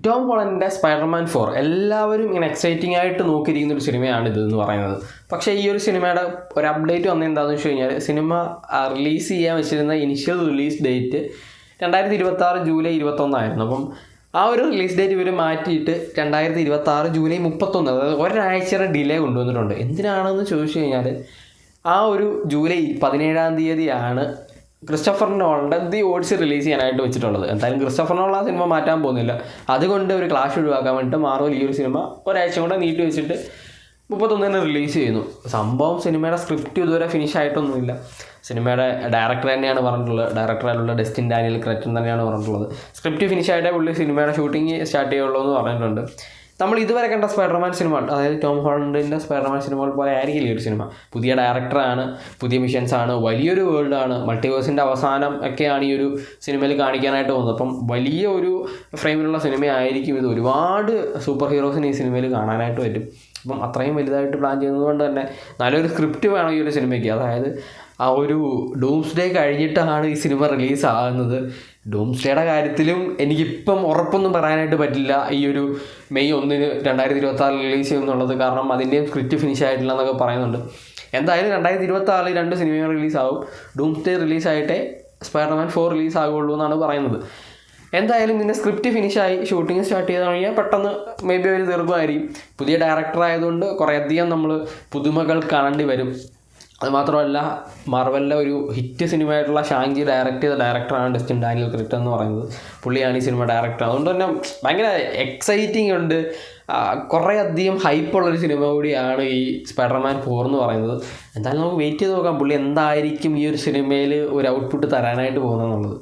Tom ഹോളണ്ടിൻ്റെ Spiderman 4 എല്ലാവരും ഇങ്ങനെ exciting ആയിട്ട് നോക്കിയിരിക്കുന്ന ഒരു സിനിമയാണ് ഇതെന്ന് പറയുന്നത്. പക്ഷേ ഈ ഒരു സിനിമയുടെ ഒരു അപ്ഡേറ്റ് വന്നത് എന്താണെന്ന് വെച്ച് കഴിഞ്ഞാൽ, സിനിമ റിലീസ് ചെയ്യാൻ വെച്ചിരുന്ന ഇനിഷ്യൽ റിലീസ് ഡേറ്റ് 2026 ജൂലൈ 21 അപ്പം ആ ഒരു റിലീസ് ഡേറ്റ് ഇവർ മാറ്റിയിട്ട് 2026 ജൂലൈ 31, അതായത് ഒരാഴ്ചയുടെ ഡിലേ കൊണ്ടുവന്നിട്ടുണ്ട്. എന്തിനാണെന്ന് ചോദിച്ചു കഴിഞ്ഞാൽ, ആ ഒരു ജൂലൈ 17 ക്രിസ്റ്റഫർ നോളൻ്റെ ദി ഓഡിസി റിലീസ് ചെയ്യാനായിട്ട് വെച്ചിട്ടുള്ളത്. എന്തായാലും ക്രിസ്റ്റഫർ നോളൻ ആ സിനിമ മാറ്റാൻ പോകുന്നില്ല. അതുകൊണ്ട് ഒരു ക്ലാഷ് ഒഴിവാക്കാൻ വേണ്ടിയിട്ട് മാർവൽ ഈ ഒരു സിനിമ ഒരാഴ്ച കൂടെ നീട്ടി വെച്ചിട്ട് 31 റിലീസ് ചെയ്യുന്നു. സംഭവം സിനിമയുടെ സ്ക്രിപ്റ്റ് ഇതുവരെ ഫിനിഷ് ആയിട്ടൊന്നുമില്ല. സിനിമയുടെ ഡയറക്ടർ തന്നെയാണ് പറഞ്ഞിട്ടുള്ളത്, ഡയറക്ടറായിട്ടുള്ള ഡസ്റ്റിൻ ഡാനിയൽ ക്രെറ്റൻ തന്നെയാണ് പറഞ്ഞിട്ടുള്ളത്. സ്ക്രിപ്റ്റ് ഫിനിഷ് ആയിട്ടേ പുള്ളി സിനിമയുടെ ഷൂട്ടിംഗ് സ്റ്റാർട്ട് ചെയ്യുള്ളൂ എന്ന് പറഞ്ഞിട്ടുണ്ട്. നമ്മൾ ഇതുവരെ കണ്ട സ്പൈഡർമാൻ സിനിമ, അതായത് ടോം ഹോളണ്ടിൻ്റെ സ്പൈഡർമാൻ സിനിമകൾ പോലെ ആയിരിക്കില്ല ഈ ഒരു സിനിമ. പുതിയ ഡയറക്ടറാണ്, പുതിയ മിഷൻസാണ്, വലിയൊരു വേൾഡാണ്, മൾട്ടിവേഴ്സിൻ്റെ അവസാനം ഒക്കെയാണ് ഈ ഒരു സിനിമയിൽ കാണിക്കാനായിട്ട് പോകുന്നത്. അപ്പം വലിയ ഒരു ഫ്രെയിമിലുള്ള സിനിമയായിരിക്കും ഇത്. ഒരുപാട് സൂപ്പർ ഹീറോസിന് ഈ സിനിമയിൽ കാണാനായിട്ട് പറ്റും. അപ്പം അത്രയും വലുതായിട്ട് പ്ലാൻ ചെയ്യുന്നത് കൊണ്ട് തന്നെ നല്ലൊരു സ്ക്രിപ്റ്റ് വേണം ഈ ഒരു സിനിമയ്ക്ക്. അതായത് ആ ഒരു ഡൂംസ്ഡേ കഴിഞ്ഞിട്ടാണ് ഈ സിനിമ റിലീസാകുന്നത്. ഡൂംസ്ഡേയുടെ കാര്യത്തിലും എനിക്കിപ്പം ഉറപ്പൊന്നും പറയാനായിട്ട് പറ്റില്ല ഈ ഒരു മെയ് 1 2026 റിലീസ് ചെയ്യുമെന്നുള്ളത്. കാരണം അതിൻ്റെയും സ്ക്രിപ്റ്റ് ഫിനിഷ് ആയിട്ടില്ല എന്നൊക്കെ പറയുന്നുണ്ട്. എന്തായാലും 2026 2 സിനിമകൾ റിലീസാകും. ഡൂംസ്ഡേ റിലീസായിട്ടേ സ്പൈഡർമാൻ 4 റിലീസാകുള്ളൂ എന്നാണ് പറയുന്നത്. എന്തായാലും ഇതിൻ്റെ സ്ക്രിപ്റ്റ് ഫിനിഷായി ഷൂട്ടിങ് സ്റ്റാർട്ട് ചെയ്ത് കഴിഞ്ഞാൽ പെട്ടെന്ന് മേ ബി ഒരു തീർപ്പമായിരിക്കും. പുതിയ ഡയറക്ടർ ആയതുകൊണ്ട് കുറേയധികം നമ്മൾ പുതുമകൾ കാണേണ്ടി വരും. അതുമാത്രമല്ല, മാർവലിലെ ഒരു ഹിറ്റ് സിനിമയായിട്ടുള്ള ഷാങ്-ചി ഡയറക്റ്റ് ചെയ്ത ഡയറക്ടറാണ് ഡസ്റ്റിൻ ഡാനിയൽ ക്രെറ്റൻ എന്ന് പറയുന്നത്. പുള്ളിയാണ് ഈ സിനിമ ഡയറക്ടർ. അതുകൊണ്ട് തന്നെ ഭയങ്കര എക്സൈറ്റിംഗ് ഉണ്ട്. കുറേയധികം ഹൈപ്പുള്ളൊരു സിനിമ കൂടിയാണ് ഈ സ്പൈഡർമാൻ 4 എന്ന് പറയുന്നത്. എന്തായാലും നമുക്ക് വെയിറ്റ് ചെയ്ത് നോക്കാം പുള്ളി എന്തായിരിക്കും ഈ ഒരു സിനിമയിൽ ഒരു ഔട്ട്പുട്ട് തരാനായിട്ട് പോകുന്നതെന്നുള്ളത്.